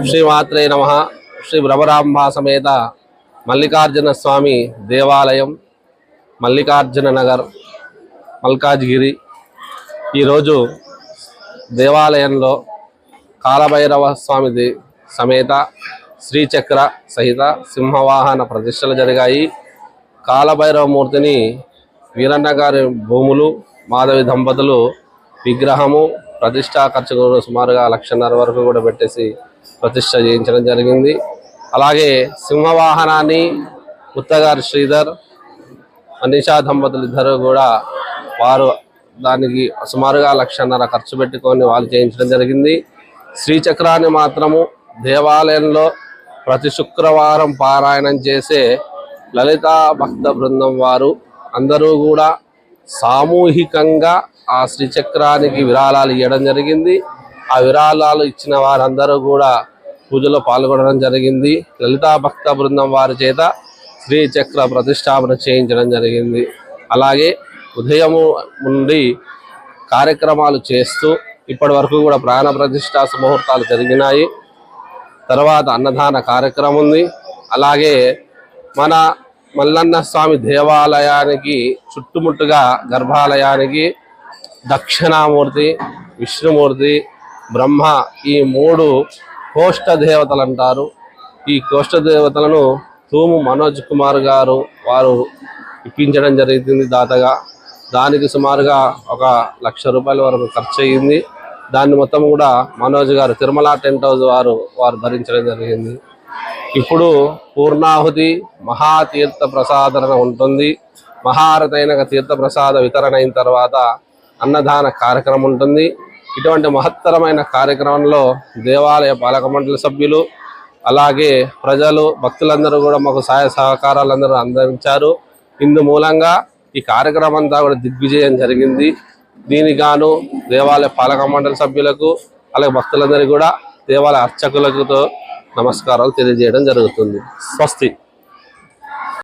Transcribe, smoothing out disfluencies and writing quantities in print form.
శ్రీమాత్రే నమః. శ్రీ భ్రమరాంబ సమేత మల్లికార్జున స్వామి దేవాలయం, మల్లికార్జున నగర్, మల్కాజ్గిరి. ఈరోజు దేవాలయంలో కాలభైరవ స్వామి సమేత శ్రీచక్ర సహిత సింహవాహన ప్రతిష్టలు జరిగాయి. కాలభైరవ మూర్తిని వీరన్న గారి భూములు, మాధవి దంపతులు విగ్రహము ప్రతిష్టా ఖర్చు సుమారుగా 1,50,000 వరకు కూడా పెట్టేసి ప్రతిష్ట చేయించడం జరిగింది. అలాగే సింహవాహనాన్ని ఉత్తగారి శ్రీధర్, అనిషా దంపతులు ఇద్దరు కూడా వారు దానికి సుమారుగా 1,50,000 ఖర్చు పెట్టుకొని వాళ్ళు చేయించడం జరిగింది. శ్రీచక్రాన్ని మాత్రము దేవాలయంలో ప్రతి శుక్రవారం పారాయణం చేసే లలితా భక్త బృందం వారు అందరూ కూడా సామూహికంగా ఆ శ్రీచక్రానికి విరాళాలు ఇవ్వడం జరిగింది. ఆ విరాళాలు ఇచ్చిన వారందరూ కూడా పూజలో పాల్గొనడం జరిగింది. లలితా భక్త బృందం వారి చేత శ్రీచక్ర ప్రతిష్టాపన చేయించడం జరిగింది. అలాగే ఉదయము నుండి కార్యక్రమాలు చేస్తూ ఇప్పటి వరకు కూడా ప్రాణ ప్రతిష్టా ముహూర్తాలు జరిగినాయి. తర్వాత అన్నదాన కార్యక్రమం ఉంది. అలాగే మన మల్లన్న స్వామి దేవాలయానికి చుట్టుముట్టుగా గర్భాలయానికి దక్షిణామూర్తి, విష్ణుమూర్తి, బ్రహ్మ ఈ 3 కోష్ట దేవతలు అంటారు. ఈ కోష్ట దేవతలను తూము మనోజ్ కుమార్ గారు వారు ఇప్పించడం జరిగింది దాతగా. దానికి సుమారుగా 1,00,000 రూపాయల వరకు ఖర్చు అయ్యింది. దాన్ని మొత్తం కూడా మనోజ్ గారు తిరుమల టెంట్ హౌస్ వారు భరించడం జరిగింది. ఇప్పుడు పూర్ణాహుతి మహాతీర్థ ప్రసాదన ఉంటుంది. మహారథైన తీర్థ ప్రసాద వితరణ అయిన తర్వాత అన్నదాన కార్యక్రమం ఉంటుంది. ఇటువంటి మహత్తరమైన కార్యక్రమంలో దేవాలయ పాలక మండలి సభ్యులు, అలాగే ప్రజలు, భక్తులందరూ కూడా మాకు సహాయ సహకారాలందరూ అందించారు. ఇందు మూలంగా ఈ కార్యక్రమం అంతా కూడా దిగ్విజయం జరిగింది. దీనికి గాను దేవాలయ పాలక మండలి సభ్యులకు, అలాగే భక్తులందరికీ కూడా దేవాలయ అర్చకులతో నమస్కారాలు తెలియజేయడం జరుగుతుంది. స్వస్తి.